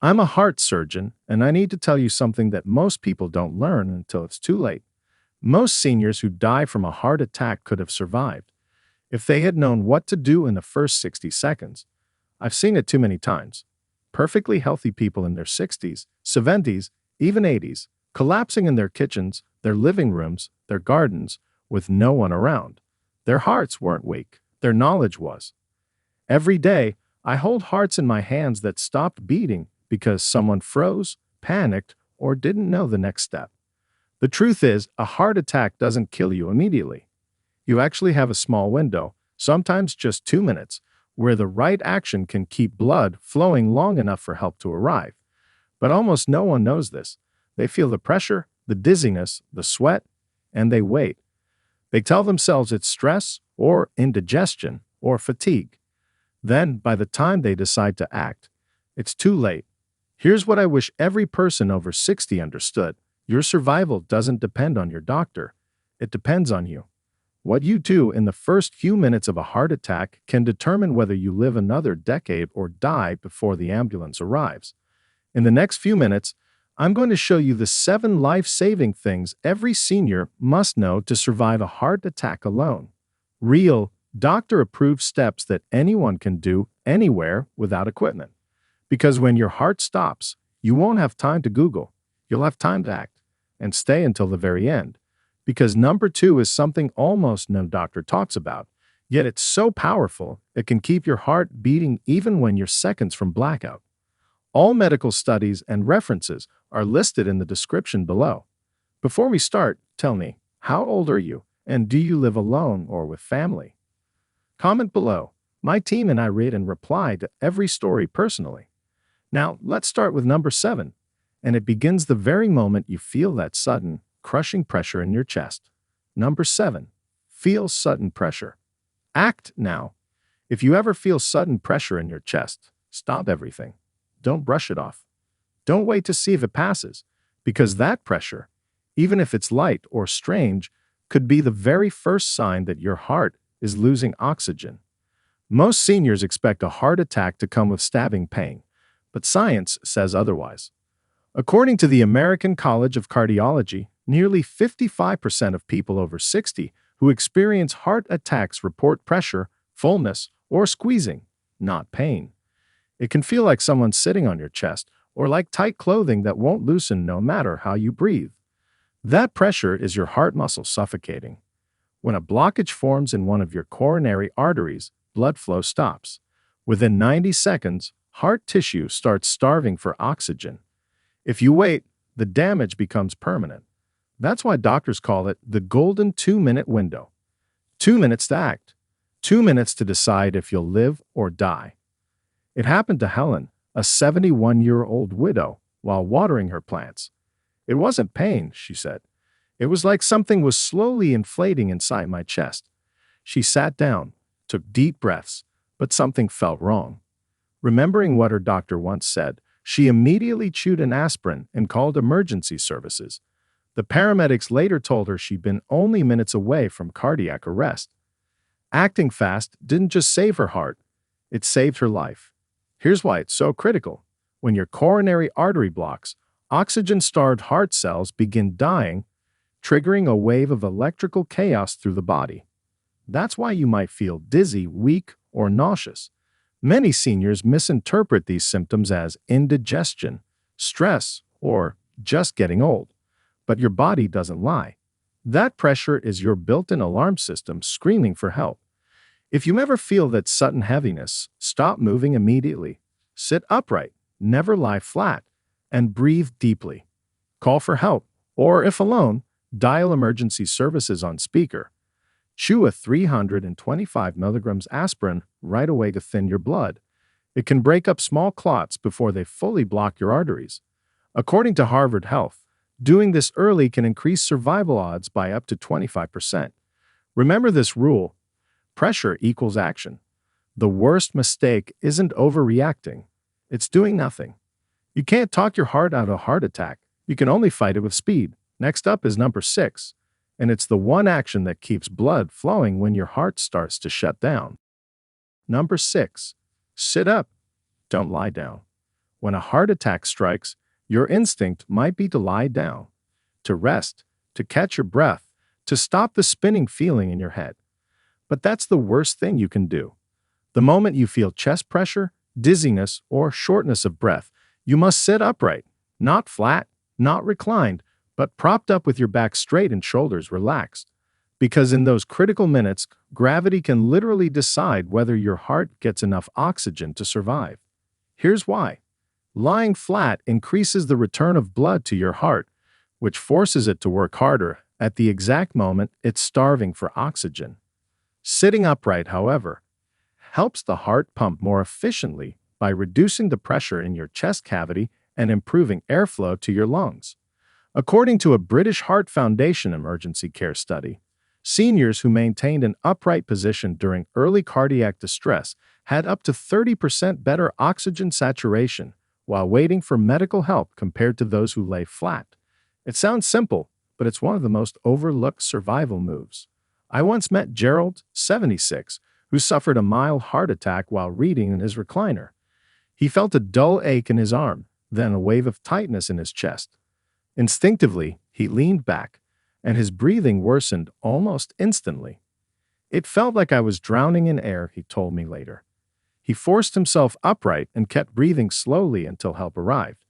I'm a heart surgeon, and I need to tell you something that most people don't learn until it's too late. Most seniors who die from a heart attack could have survived if they had known what to do in the first 60 seconds. I've seen it too many times. Perfectly healthy people in their 60s, 70s, even 80s, collapsing in their kitchens, their living rooms, their gardens, with no one around. Their hearts weren't weak, their knowledge was. Every day, I hold hearts in my hands that stopped beating because someone froze, panicked, or didn't know the next step. The truth is, a heart attack doesn't kill you immediately. You actually have a small window, sometimes just 2 minutes, where the right action can keep blood flowing long enough for help to arrive. But almost no one knows this. They feel the pressure, the dizziness, the sweat, and they wait. They tell themselves it's stress, or indigestion, or fatigue. Then, by the time they decide to act, it's too late. Here's what I wish every person over 60 understood. Your survival doesn't depend on your doctor. It depends on you. What you do in the first few minutes of a heart attack can determine whether you live another decade or die before the ambulance arrives. In the next few minutes, I'm going to show you the 7 life-saving things every senior must know to survive a heart attack alone. Real, doctor-approved steps that anyone can do anywhere without equipment. Because when your heart stops, you won't have time to Google. You'll have time to act and stay until the very end. Because number 2 is something almost no doctor talks about, yet it's so powerful it can keep your heart beating even when you're seconds from blackout. All medical studies and references are listed in the description below. Before we start, tell me, how old are you, and do you live alone or with family? Comment below. My team and I read and reply to every story personally. Now, let's start with number 7, and it begins the very moment you feel that sudden, crushing pressure in your chest. Number 7. Feel sudden pressure. Act now. If you ever feel sudden pressure in your chest, stop everything. Don't brush it off. Don't wait to see if it passes, because that pressure, even if it's light or strange, could be the very first sign that your heart is losing oxygen. Most seniors expect a heart attack to come with stabbing pain, but science says otherwise. According to the American College of Cardiology, nearly 55% of people over 60 who experience heart attacks report pressure, fullness, or squeezing, not pain. It can feel like someone sitting on your chest or like tight clothing that won't loosen no matter how you breathe. That pressure is your heart muscle suffocating. When a blockage forms in one of your coronary arteries, blood flow stops. Within 90 seconds, heart tissue starts starving for oxygen. If you wait, the damage becomes permanent. That's why doctors call it the golden 2-minute window. 2 minutes to act. 2 minutes to decide if you'll live or die. It happened to Helen, a 71-year-old widow, while watering her plants. It wasn't pain, she said. It was like something was slowly inflating inside my chest. She sat down, took deep breaths, but something felt wrong. Remembering what her doctor once said, she immediately chewed an aspirin and called emergency services. The paramedics later told her she'd been only minutes away from cardiac arrest. Acting fast didn't just save her heart, it saved her life. Here's why it's so critical. When your coronary artery blocks, oxygen-starved heart cells begin dying, triggering a wave of electrical chaos through the body. That's why you might feel dizzy, weak, or nauseous. Many seniors misinterpret these symptoms as indigestion, stress, or just getting old. But your body doesn't lie. That pressure is your built-in alarm system screaming for help. If you ever feel that sudden heaviness, stop moving immediately. Sit upright, never lie flat, and breathe deeply. Call for help, or if alone, dial emergency services on speaker. Chew a 325 milligrams aspirin right away to thin your blood. It can break up small clots before they fully block your arteries. According to Harvard Health, doing this early can increase survival odds by up to 25%. Remember this rule: pressure equals action. The worst mistake isn't overreacting, it's doing nothing. You can't talk your heart out of a heart attack. You can only fight it with speed. Next up is number 6, and it's the one action that keeps blood flowing when your heart starts to shut down. Number 6. Sit up. Don't lie down. When a heart attack strikes, your instinct might be to lie down, to rest, to catch your breath, to stop the spinning feeling in your head. But that's the worst thing you can do. The moment you feel chest pressure, dizziness, or shortness of breath, you must sit upright, not flat, not reclined, but propped up with your back straight and shoulders relaxed. Because in those critical minutes, gravity can literally decide whether your heart gets enough oxygen to survive. Here's why. Lying flat increases the return of blood to your heart, which forces it to work harder at the exact moment it's starving for oxygen. Sitting upright, however, helps the heart pump more efficiently by reducing the pressure in your chest cavity and improving airflow to your lungs. According to a British Heart Foundation emergency care study, seniors who maintained an upright position during early cardiac distress had up to 30% better oxygen saturation while waiting for medical help compared to those who lay flat. It sounds simple, but it's one of the most overlooked survival moves. I once met Gerald, 76, who suffered a mild heart attack while reading in his recliner. He felt a dull ache in his arm, then a wave of tightness in his chest. Instinctively, he leaned back, and his breathing worsened almost instantly. It felt like I was drowning in air, he told me later. He forced himself upright and kept breathing slowly until help arrived.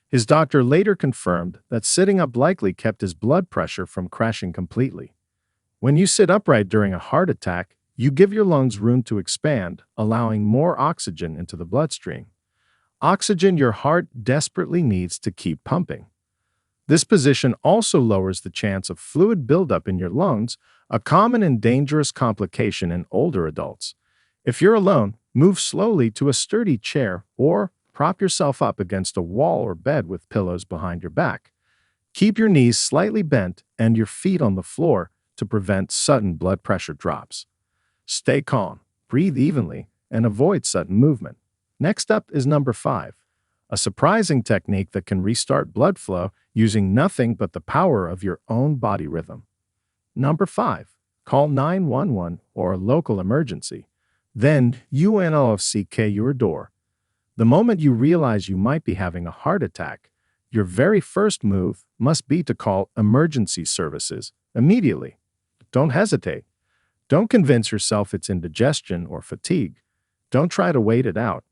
His doctor later confirmed that sitting up likely kept his blood pressure from crashing completely. When you sit upright during a heart attack, you give your lungs room to expand, allowing more oxygen into the bloodstream. Oxygen your heart desperately needs to keep pumping. This position also lowers the chance of fluid buildup in your lungs, a common and dangerous complication in older adults. If you're alone, move slowly to a sturdy chair or prop yourself up against a wall or bed with pillows behind your back. Keep your knees slightly bent and your feet on the floor to prevent sudden blood pressure drops. Stay calm, breathe evenly, and avoid sudden movement. Next up is number 5, a surprising technique that can restart blood flow using nothing but the power of your own body rhythm. Number 5, call 911 or a local emergency. Then unlock your door. The moment you realize you might be having a heart attack, your very first move must be to call emergency services immediately. Don't hesitate. Don't convince yourself it's indigestion or fatigue. Don't try to wait it out.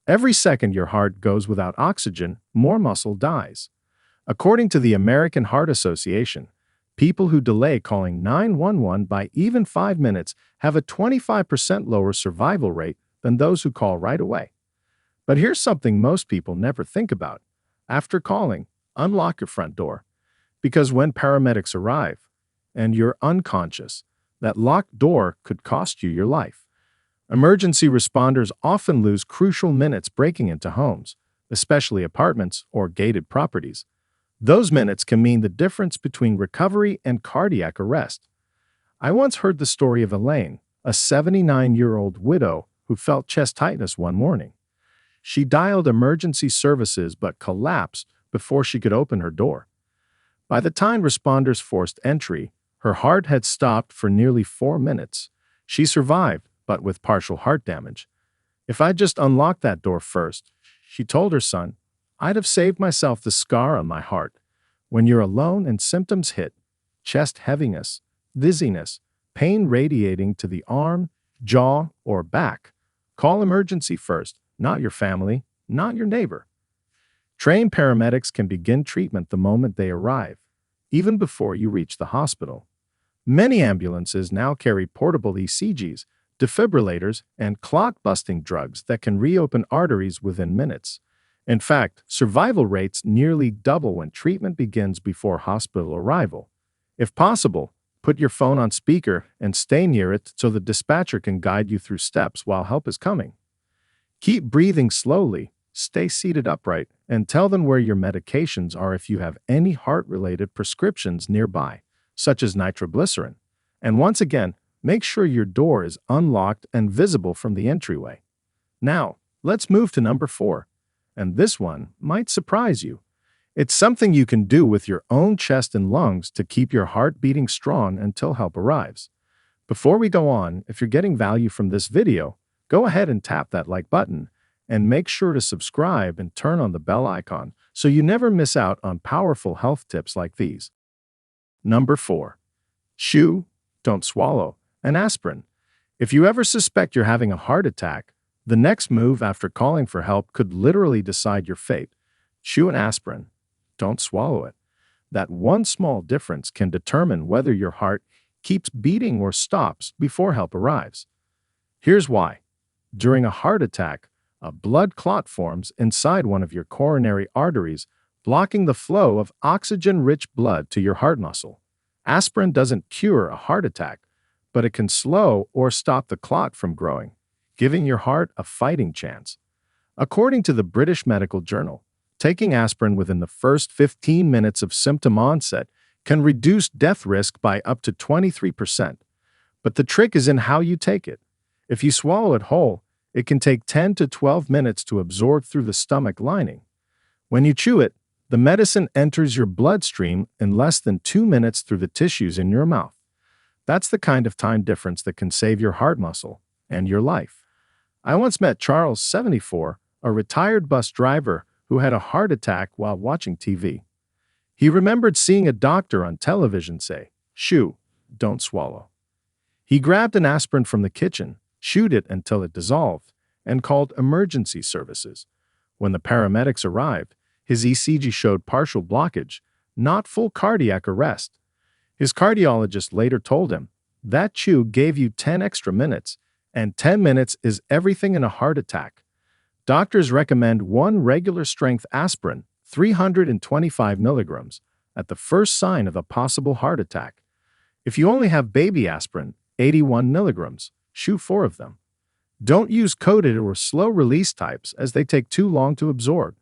Every second your heart goes without oxygen, more muscle dies. According to the American Heart Association, people who delay calling 911 by even 5 minutes have a 25% lower survival rate than those who call right away. But here's something most people never think about. After calling, unlock your front door. Because when paramedics arrive and you're unconscious, that locked door could cost you your life. Emergency responders often lose crucial minutes breaking into homes, especially apartments or gated properties. Those minutes can mean the difference between recovery and cardiac arrest. I once heard the story of Elaine, a 79-year-old widow who felt chest tightness one morning. She dialed emergency services but collapsed before she could open her door. By the time responders forced entry, her heart had stopped for nearly 4 minutes. She survived, but with partial heart damage. If I'd just unlocked that door first, she told her son, I'd have saved myself the scar on my heart. When you're alone and symptoms hit, chest heaviness, dizziness, pain radiating to the arm, jaw, or back, call emergency first, not your family, not your neighbor. Trained paramedics can begin treatment the moment they arrive, even before you reach the hospital. Many ambulances now carry portable ECGs, defibrillators, and clot-busting drugs that can reopen arteries within minutes. In fact, survival rates nearly double when treatment begins before hospital arrival. If possible, put your phone on speaker and stay near it so the dispatcher can guide you through steps while help is coming. Keep breathing slowly, stay seated upright, and tell them where your medications are if you have any heart-related prescriptions nearby, such as nitroglycerin. And once again, make sure your door is unlocked and visible from the entryway. Now, let's move to number 4. And this one might surprise you. It's something you can do with your own chest and lungs to keep your heart beating strong until help arrives. Before we go on, if you're getting value from this video, go ahead and tap that like button and make sure to subscribe and turn on the bell icon so you never miss out on powerful health tips like these. Number 4. Chew, don't swallow, an aspirin. If you ever suspect you're having a heart attack, the next move after calling for help could literally decide your fate. Chew an aspirin. Don't swallow it. That one small difference can determine whether your heart keeps beating or stops before help arrives. Here's why. During a heart attack, a blood clot forms inside one of your coronary arteries, blocking the flow of oxygen-rich blood to your heart muscle. Aspirin doesn't cure a heart attack, but it can slow or stop the clot from growing, giving your heart a fighting chance. According to the British Medical Journal, taking aspirin within the first 15 minutes of symptom onset can reduce death risk by up to 23%. But the trick is in how you take it. If you swallow it whole, it can take 10 to 12 minutes to absorb through the stomach lining. When you chew it, the medicine enters your bloodstream in less than 2 minutes through the tissues in your mouth. That's the kind of time difference that can save your heart muscle and your life. I once met Charles, 74, a retired bus driver who had a heart attack while watching TV. He remembered seeing a doctor on television say, "Chew, don't swallow." He grabbed an aspirin from the kitchen, chewed it until it dissolved, and called emergency services. When the paramedics arrived, his ECG showed partial blockage, not full cardiac arrest. His cardiologist later told him, "That chew gave you 10 extra minutes, and 10 minutes is everything in a heart attack." Doctors recommend one regular-strength aspirin, 325 milligrams, at the first sign of a possible heart attack. If you only have baby aspirin, 81 milligrams, chew 4 of them. Don't use coated or slow-release types as they take too long to absorb.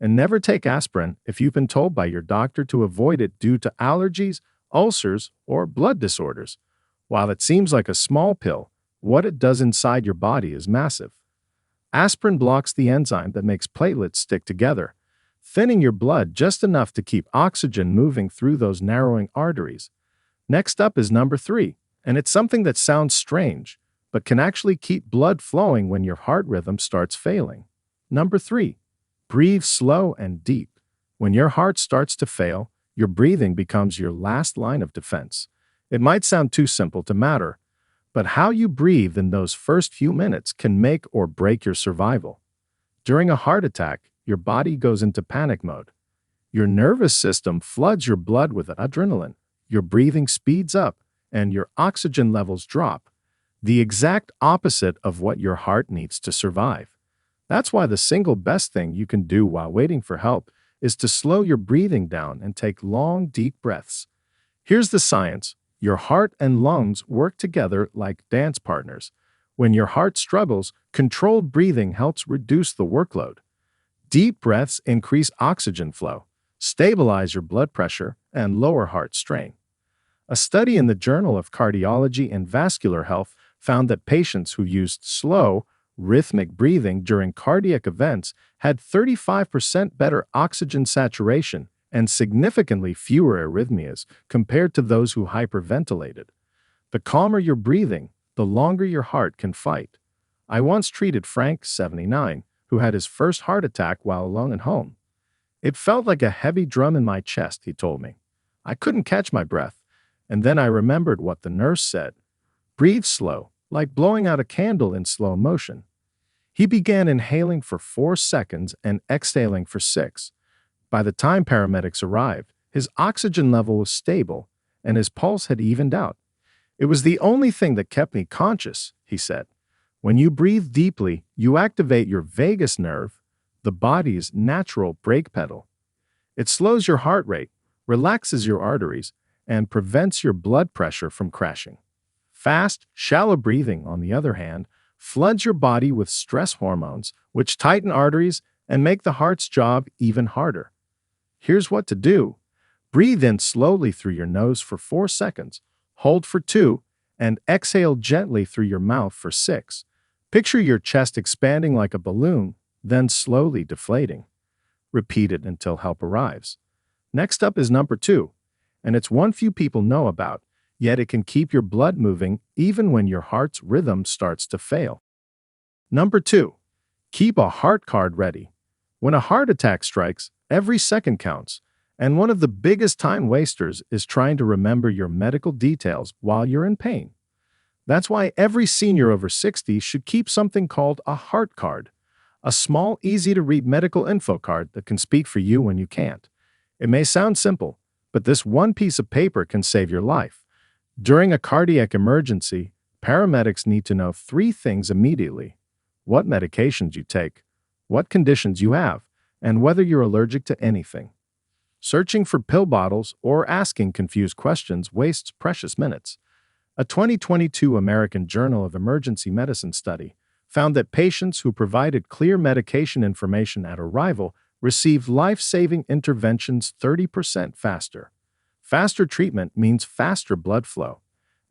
And never take aspirin if you've been told by your doctor to avoid it due to allergies, ulcers, or blood disorders. While it seems like a small pill, what it does inside your body is massive. Aspirin blocks the enzyme that makes platelets stick together, thinning your blood just enough to keep oxygen moving through those narrowing arteries. Next up is number 3, and it's something that sounds strange, but can actually keep blood flowing when your heart rhythm starts failing. Number 3, breathe slow and deep. When your heart starts to fail, your breathing becomes your last line of defense. It might sound too simple to matter, but how you breathe in those first few minutes can make or break your survival. During a heart attack, your body goes into panic mode. Your nervous system floods your blood with adrenaline, your breathing speeds up, and your oxygen levels drop, the exact opposite of what your heart needs to survive. That's why the single best thing you can do while waiting for help is to slow your breathing down and take long, deep breaths. Here's the science. Your heart and lungs work together like dance partners. When your heart struggles, controlled breathing helps reduce the workload. Deep breaths increase oxygen flow, stabilize your blood pressure, and lower heart strain. A study in the Journal of Cardiology and Vascular Health found that patients who used slow, rhythmic breathing during cardiac events had 35% better oxygen saturation and significantly fewer arrhythmias compared to those who hyperventilated. The calmer your breathing, the longer your heart can fight. I once treated Frank, 79, who had his first heart attack while alone at home. It felt like a heavy drum in my chest, he told me. I couldn't catch my breath, and then I remembered what the nurse said. Breathe slow, like blowing out a candle in slow motion. He began inhaling for 4 seconds and exhaling for 6. By the time paramedics arrived, his oxygen level was stable, and his pulse had evened out. It was the only thing that kept me conscious, he said. When you breathe deeply, you activate your vagus nerve, the body's natural brake pedal. It slows your heart rate, relaxes your arteries, and prevents your blood pressure from crashing. Fast, shallow breathing, on the other hand, floods your body with stress hormones, which tighten arteries and make the heart's job even harder. Here's what to do. Breathe in slowly through your nose for 4 seconds, hold for 2, and exhale gently through your mouth for 6. Picture your chest expanding like a balloon, then slowly deflating. Repeat it until help arrives. Next up is number 2, and it's one few people know about, yet it can keep your blood moving even when your heart's rhythm starts to fail. Number 2, Keep a heart card ready. When a heart attack strikes, every second counts, and one of the biggest time wasters is trying to remember your medical details while you're in pain. That's why every senior over 60 should keep something called a heart card, a small, easy-to-read medical info card that can speak for you when you can't. It may sound simple, but this one piece of paper can save your life. During a cardiac emergency, paramedics need to know 3 things immediately: what medications you take, what conditions you have, and whether you're allergic to anything. Searching for pill bottles or asking confused questions wastes precious minutes. A 2022 American Journal of Emergency Medicine study found that patients who provided clear medication information at arrival received life-saving interventions 30% faster. Faster treatment means faster blood flow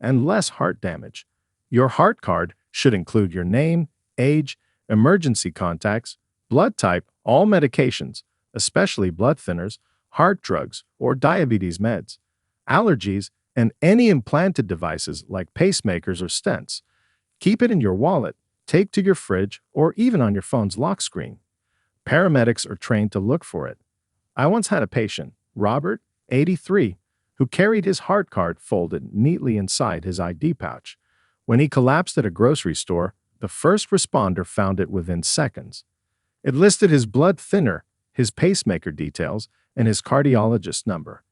and less heart damage. Your heart card should include your name, age, emergency contacts, blood type, all medications, especially blood thinners, heart drugs, or diabetes meds, allergies, and any implanted devices like pacemakers or stents. Keep it in your wallet, take to your fridge, or even on your phone's lock screen. Paramedics are trained to look for it. I once had a patient, Robert, 83, who carried his heart card folded neatly inside his ID pouch. When he collapsed at a grocery store, the first responder found it within seconds. It listed his blood thinner, his pacemaker details, and his cardiologist number.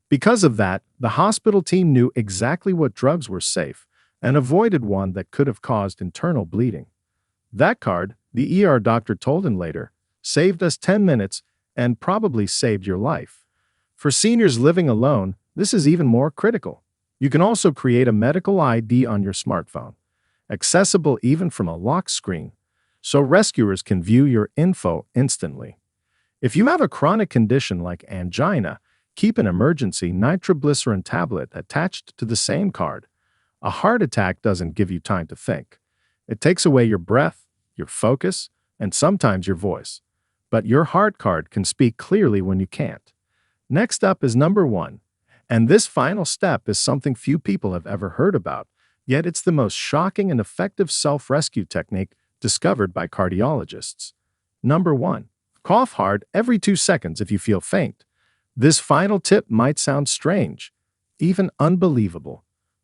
Because of that, the hospital team knew exactly what drugs were safe and avoided one that could have caused internal bleeding. That card, the ER doctor told him later, saved us 10 minutes and probably saved your life. For seniors living alone, this is even more critical. You can also create a medical ID on your smartphone, accessible even from a lock screen, so rescuers can view your info instantly. If you have a chronic condition like angina, keep an emergency nitroglycerin tablet attached to the same card. A heart attack doesn't give you time to think. It takes away your breath, your focus, and sometimes your voice. But your heart card can speak clearly when you can't. Next up is number 1. And this final step is something few people have ever heard about, yet it's the most shocking and effective self-rescue technique discovered by cardiologists. Number 1. Cough hard every 2 seconds if you feel faint. This final tip might sound strange, even unbelievable,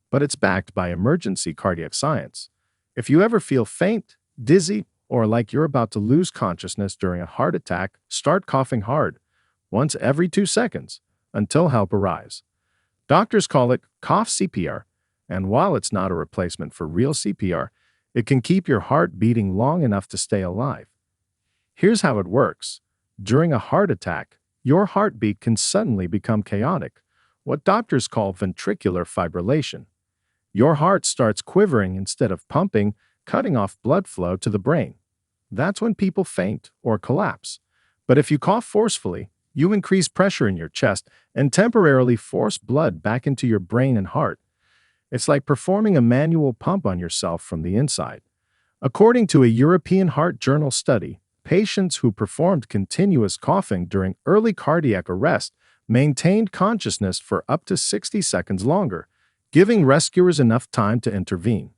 but it's backed by emergency cardiac science. If you ever feel faint, dizzy, or like you're about to lose consciousness during a heart attack, start coughing hard, once every 2 seconds, until help arrives. Doctors call it cough CPR, and while it's not a replacement for real CPR, it can keep your heart beating long enough to stay alive. Here's how it works. During a heart attack, your heartbeat can suddenly become chaotic, what doctors call ventricular fibrillation. Your heart starts quivering instead of pumping, cutting off blood flow to the brain. That's when people faint or collapse. But if you cough forcefully, you increase pressure in your chest and temporarily force blood back into your brain and heart. It's like performing a manual pump on yourself from the inside. According to a European Heart Journal study, patients who performed continuous coughing during early cardiac arrest maintained consciousness for up to 60 seconds longer, giving rescuers enough time to intervene.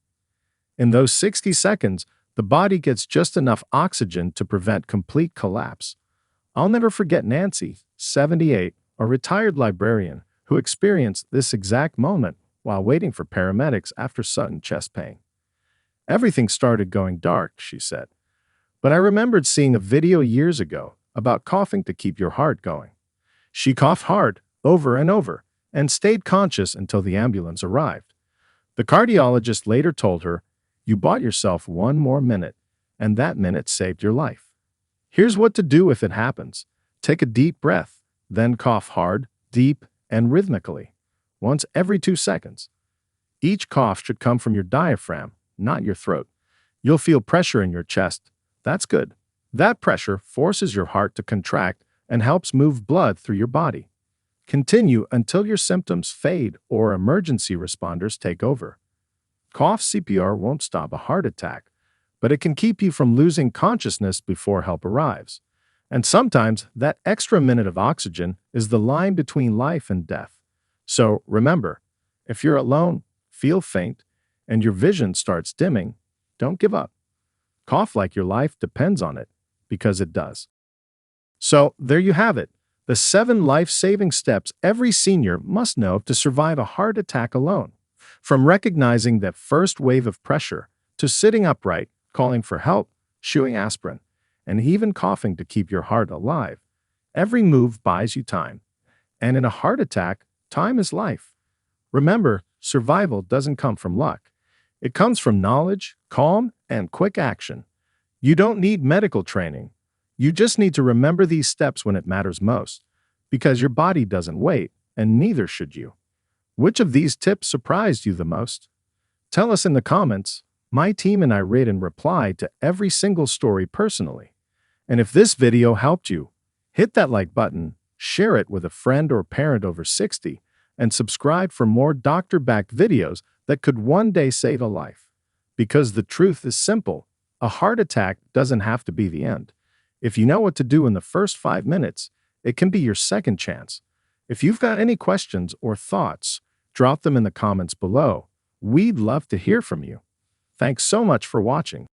In those 60 seconds, the body gets just enough oxygen to prevent complete collapse. I'll never forget Nancy, 78, a retired librarian, who experienced this exact moment while waiting for paramedics after sudden chest pain. Everything started going dark, she said. But I remembered seeing a video years ago about coughing to keep your heart going. She coughed hard, over and over, and stayed conscious until the ambulance arrived. The cardiologist later told her, "You bought yourself one more minute, and that minute saved your life." Here's what to do if it happens. Take a deep breath, then cough hard, deep, and rhythmically, once every 2 seconds. Each cough should come from your diaphragm, not your throat. You'll feel pressure in your chest. That's good. That pressure forces your heart to contract and helps move blood through your body. Continue until your symptoms fade or emergency responders take over. Cough CPR won't stop a heart attack, but it can keep you from losing consciousness before help arrives. And sometimes that extra minute of oxygen is the line between life and death. So remember, if you're alone, feel faint, and your vision starts dimming, don't give up. Cough like your life depends on it, because it does. So, there you have it. The 7 life-saving steps every senior must know to survive a heart attack alone. From recognizing that first wave of pressure, to sitting upright, calling for help, chewing aspirin, and even coughing to keep your heart alive. Every move buys you time. And in a heart attack, time is life. Remember, survival doesn't come from luck. It comes from knowledge, calm, and quick action. You don't need medical training. You just need to remember these steps when it matters most, because your body doesn't wait, and neither should you. Which of these tips surprised you the most? Tell us in the comments. My team and I read and reply to every single story personally. And if this video helped you, hit that like button, share it with a friend or parent over 60, and subscribe for more doctor-backed videos that could one day save a life. Because the truth is simple, a heart attack doesn't have to be the end. If you know what to do in the first 5 minutes, it can be your second chance. If you've got any questions or thoughts, drop them in the comments below. We'd love to hear from you. Thanks so much for watching.